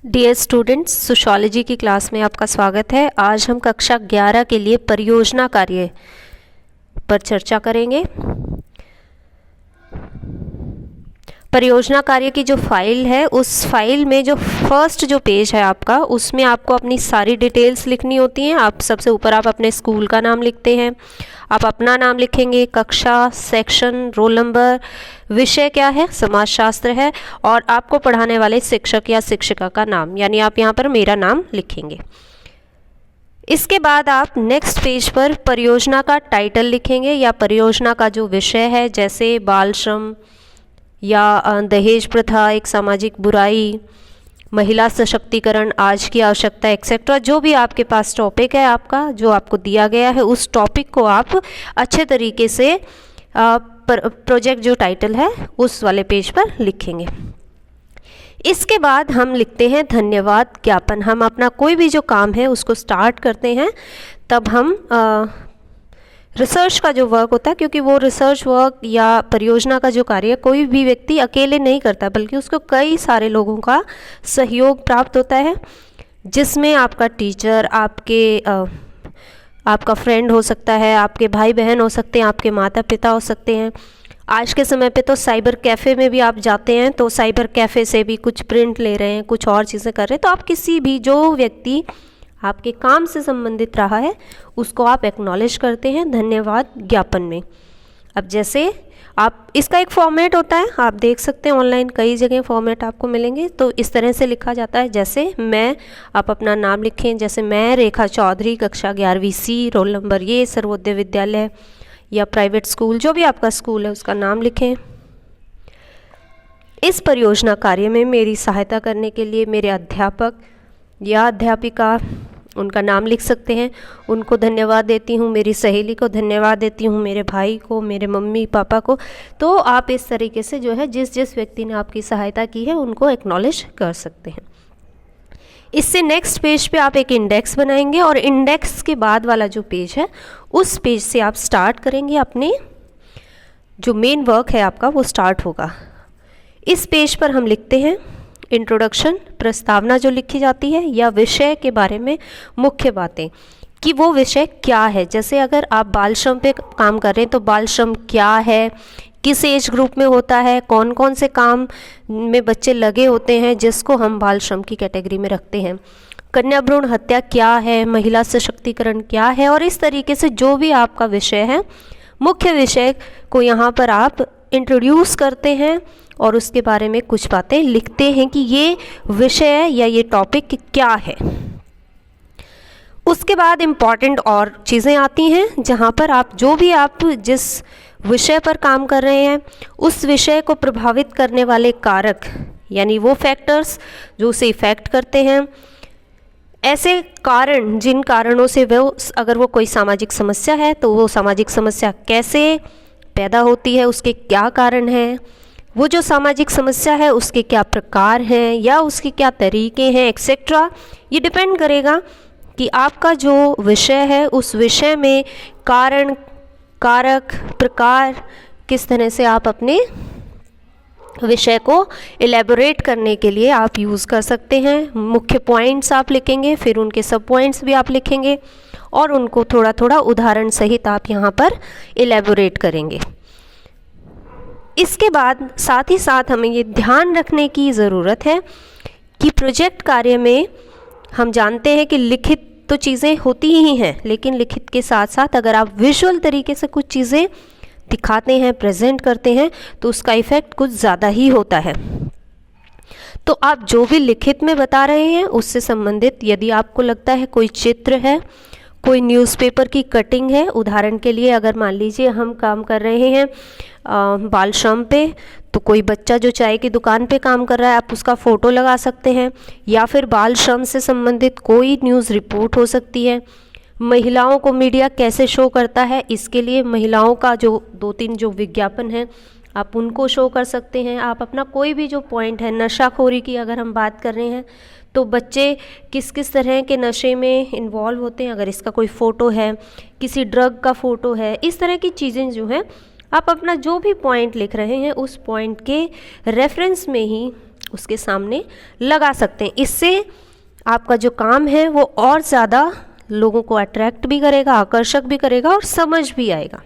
Dear students, sociology की class में आपका स्वागत है। आज हम कक्षा 11 के लिए परियोजना कार्य पर चर्चा करेंगे। परियोजना कार्य की जो फाइल है, उस फाइल में जो फर्स्ट जो पेज है आपका, उसमें आपको अपनी सारी डिटेल्स लिखनी होती हैं। आप सबसे ऊपर आप अपने स्कूल का नाम लिखते हैं, आप अपना नाम लिखेंगे, कक्षा, सेक्शन, रोल नंबर, विषय क्या है, समाजशास्त्र है, और आपको पढ़ाने वाले शिक्षक या शिक्षिका का नाम, यानी आप यहाँ पर मेरा नाम लिखेंगे। इसके बाद आप नेक्स्ट पेज पर परियोजना का टाइटल लिखेंगे या परियोजना का जो विषय है, जैसे बाल श्रम या दहेज प्रथा एक सामाजिक बुराई, महिला सशक्तिकरण आज की आवश्यकता, एक्सेट्रा। जो भी आपके पास टॉपिक है आपका, जो आपको दिया गया है, उस टॉपिक को आप अच्छे तरीके से प्रोजेक्ट जो टाइटल है उस वाले पेज पर लिखेंगे। इसके बाद हम लिखते हैं धन्यवाद ज्ञापन। हम अपना कोई भी जो काम है उसको स्टार्ट करते हैं, तब हम रिसर्च का जो वर्क होता है, क्योंकि वो रिसर्च वर्क या परियोजना का जो कार्य कोई भी व्यक्ति अकेले नहीं करता, बल्कि उसको कई सारे लोगों का सहयोग प्राप्त होता है, जिसमें आपका टीचर, आपका फ्रेंड हो सकता है, आपके भाई बहन हो सकते हैं, आपके माता पिता हो सकते हैं। आज के समय पे तो साइबर कैफ़े में भी आप जाते हैं, तो साइबर कैफ़े से भी कुछ प्रिंट ले रहे हैं, कुछ और चीज़ें कर रहे हैं, तो आप किसी भी जो व्यक्ति आपके काम से संबंधित रहा है उसको आप एक्नॉलेज करते हैं धन्यवाद ज्ञापन में। अब जैसे आप, इसका एक फॉर्मेट होता है, आप देख सकते हैं ऑनलाइन कई जगह फॉर्मेट आपको मिलेंगे, तो इस तरह से लिखा जाता है। जैसे मैं, आप अपना नाम लिखें, जैसे मैं रेखा चौधरी, कक्षा 11वीं सी, रोल नंबर ये, सर्वोदय विद्यालय या प्राइवेट स्कूल, जो भी आपका स्कूल है उसका नाम लिखें। इस परियोजना कार्य में मेरी सहायता करने के लिए मेरे अध्यापक या अध्यापिका, उनका नाम लिख सकते हैं, उनको धन्यवाद देती हूँ, मेरी सहेली को धन्यवाद देती हूँ, मेरे भाई को, मेरे मम्मी पापा को। तो आप इस तरीके से जो है जिस व्यक्ति ने आपकी सहायता की है उनको एक्नॉलेज कर सकते हैं। इससे नेक्स्ट पेज पे आप एक इंडेक्स बनाएंगे, और इंडेक्स के बाद वाला जो पेज है उस पेज से आप स्टार्ट करेंगे, अपने जो मेन वर्क है आपका वो स्टार्ट होगा। इस पेज पर हम लिखते हैं इंट्रोडक्शन, प्रस्तावना जो लिखी जाती है, या विषय के बारे में मुख्य बातें कि वो विषय क्या है। जैसे अगर आप बाल श्रम पे काम कर रहे हैं तो बाल श्रम क्या है, किस एज ग्रुप में होता है, कौन कौन से काम में बच्चे लगे होते हैं जिसको हम बाल श्रम की कैटेगरी में रखते हैं, कन्या भ्रूण हत्या क्या है, महिला सशक्तिकरण क्या है, और इस तरीके से जो भी आपका विषय है, मुख्य विषय को यहाँ पर आप इंट्रोड्यूस करते हैं और उसके बारे में कुछ बातें लिखते हैं कि ये विषय या ये टॉपिक क्या है। उसके बाद इम्पॉर्टेंट और चीज़ें आती हैं, जहाँ पर आप जो भी आप जिस विषय पर काम कर रहे हैं उस विषय को प्रभावित करने वाले कारक, यानी वो फैक्टर्स जो उसे इफ़ेक्ट करते हैं, ऐसे कारण जिन कारणों से वो, अगर वो कोई सामाजिक समस्या है तो वो सामाजिक समस्या कैसे पैदा होती है, उसके क्या कारण हैं, वो जो सामाजिक समस्या है उसके क्या प्रकार हैं या उसके क्या तरीके हैं, एक्सेट्रा। ये डिपेंड करेगा कि आपका जो विषय है उस विषय में कारण, कारक, प्रकार किस तरह से आप अपने विषय को एलेबोरेट करने के लिए आप यूज़ कर सकते हैं। मुख्य पॉइंट्स आप लिखेंगे, फिर उनके सब पॉइंट्स भी आप लिखेंगे, और उनको थोड़ा थोड़ा उदाहरण सहित आप यहाँ पर एलेबोरेट करेंगे। इसके बाद साथ ही साथ हमें ये ध्यान रखने की ज़रूरत है कि प्रोजेक्ट कार्य में हम जानते हैं कि लिखित तो चीज़ें होती ही हैं, लेकिन लिखित के साथ साथ अगर आप विजुअल तरीके से कुछ चीज़ें दिखाते हैं, प्रेजेंट करते हैं, तो उसका इफ़ेक्ट कुछ ज़्यादा ही होता है। तो आप जो भी लिखित में बता रहे हैं उससे संबंधित, यदि आपको लगता है कोई चित्र है, कोई न्यूज़पेपर की कटिंग है, उदाहरण के लिए अगर मान लीजिए हम काम कर रहे हैं बाल श्रम पे, तो कोई बच्चा जो चाय की दुकान पे काम कर रहा है, आप उसका फ़ोटो लगा सकते हैं, या फिर बाल श्रम से संबंधित कोई न्यूज़ रिपोर्ट हो सकती है। महिलाओं को मीडिया कैसे शो करता है, इसके लिए महिलाओं का जो 2-3 जो विज्ञापन है आप उनको शो कर सकते हैं। आप अपना कोई भी जो पॉइंट है, नशाखोरी की अगर हम बात कर रहे हैं तो बच्चे किस किस तरह के नशे में इन्वॉल्व होते हैं, अगर इसका कोई फ़ोटो है, किसी ड्रग का फ़ोटो है, इस तरह की चीज़ें जो हैं आप अपना जो भी पॉइंट लिख रहे हैं उस पॉइंट के रेफरेंस में ही उसके सामने लगा सकते हैं। इससे आपका जो काम है वो और ज़्यादा लोगों को अट्रैक्ट भी करेगा, आकर्षक भी करेगा और समझ भी आएगा।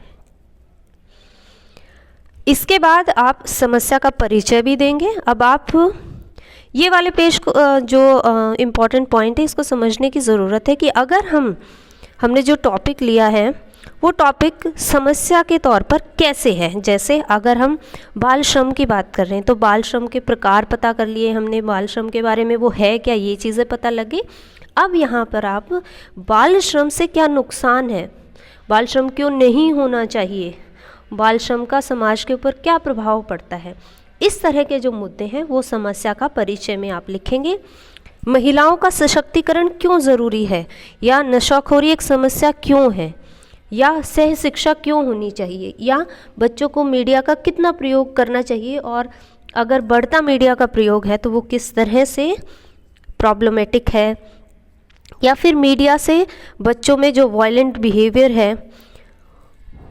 इसके बाद आप समस्या का परिचय भी देंगे। अब आप ये वाले पेज को जो इम्पॉर्टेंट पॉइंट है इसको समझने की ज़रूरत है कि अगर हमने जो टॉपिक लिया है वो टॉपिक समस्या के तौर पर कैसे है। जैसे अगर हम बाल श्रम की बात कर रहे हैं तो बाल श्रम के प्रकार पता कर लिए हमने, बाल श्रम के बारे में वो है क्या, ये चीज़ें पता लगी। अब यहाँ पर आप बाल श्रम से क्या नुकसान है, बाल श्रम क्यों नहीं होना चाहिए, बाल श्रम का समाज के ऊपर क्या प्रभाव पड़ता है, इस तरह के जो मुद्दे हैं वो समस्या का परिचय में आप लिखेंगे। महिलाओं का सशक्तिकरण क्यों ज़रूरी है, या नशाखोरी एक समस्या क्यों है, या सह शिक्षा क्यों होनी चाहिए, या बच्चों को मीडिया का कितना प्रयोग करना चाहिए और अगर बढ़ता मीडिया का प्रयोग है तो वो किस तरह से प्रॉब्लमेटिक है, या फिर मीडिया से बच्चों में जो वायलेंट बिहेवियर है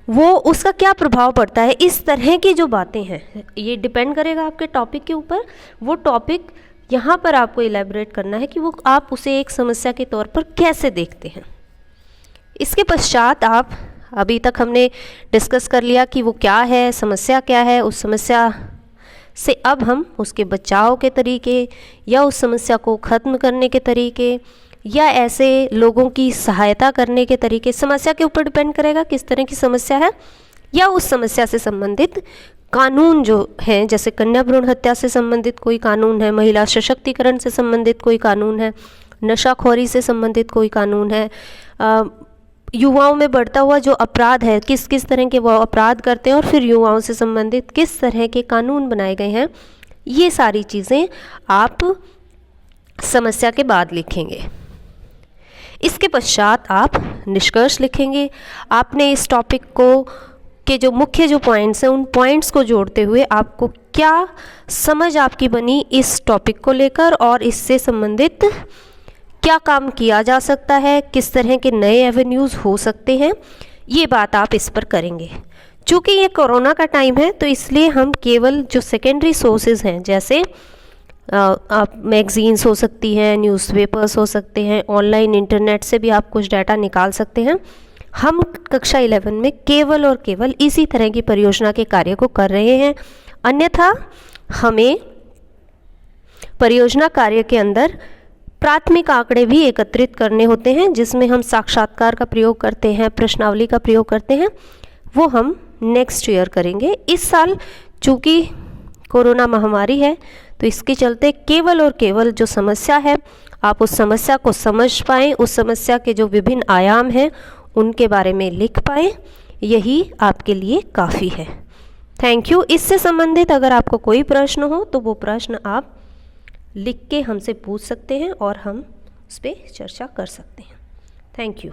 वो उसका क्या प्रभाव पड़ता है। इस तरह की जो बातें हैं ये डिपेंड करेगा आपके टॉपिक के ऊपर। वो टॉपिक यहाँ पर आपको इलेबोरेट करना है कि वो आप उसे एक समस्या के तौर पर कैसे देखते हैं। इसके पश्चात आप, अभी तक हमने डिस्कस कर लिया कि वो क्या है, समस्या क्या है, उस समस्या से अब हम उसके बचाव के तरीके या उस समस्या को ख़त्म करने के तरीके या ऐसे लोगों की सहायता करने के तरीके, समस्या के ऊपर डिपेंड करेगा किस तरह की समस्या है, या उस समस्या से संबंधित कानून जो हैं, जैसे कन्या भ्रूण हत्या से संबंधित कोई कानून है, महिला सशक्तिकरण से संबंधित कोई कानून है, नशाखोरी से संबंधित कोई कानून है, युवाओं में बढ़ता हुआ जो अपराध है, किस किस तरह के वो अपराध करते हैं और फिर युवाओं से संबंधित किस तरह के कानून बनाए गए हैं, ये सारी चीज़ें आप समस्या के बाद लिखेंगे। इसके पश्चात आप निष्कर्ष लिखेंगे। आपने इस टॉपिक को के जो मुख्य जो पॉइंट्स हैं उन पॉइंट्स को जोड़ते हुए आपको क्या समझ आपकी बनी इस टॉपिक को लेकर और इससे संबंधित क्या काम किया जा सकता है, किस तरह के नए एवेन्यूज़ हो सकते हैं, ये बात आप इस पर करेंगे। चूँकि ये कोरोना का टाइम है तो इसलिए हम केवल जो सेकेंडरी सोर्सेज हैं, जैसे आप मैगज़ीन्स हो सकती हैं, न्यूज़पेपर्स हो सकते हैं, ऑनलाइन इंटरनेट से भी आप कुछ डाटा निकाल सकते हैं, हम कक्षा 11 में केवल और केवल इसी तरह की परियोजना के कार्य को कर रहे हैं। अन्यथा हमें परियोजना कार्य के अंदर प्राथमिक आंकड़े भी एकत्रित करने होते हैं, जिसमें हम साक्षात्कार का प्रयोग करते हैं, प्रश्नावली का प्रयोग करते हैं, वो हम नेक्स्ट ईयर करेंगे। इस साल चूँकि कोरोना महामारी है तो इसके चलते केवल और केवल जो समस्या है आप उस समस्या को समझ पाएँ, उस समस्या के जो विभिन्न आयाम हैं उनके बारे में लिख पाएँ, यही आपके लिए काफ़ी है। Thank you. इससे संबंधित अगर आपको कोई प्रश्न हो तो वो प्रश्न आप लिख के हमसे पूछ सकते हैं और हम उस पर चर्चा कर सकते हैं। Thank you.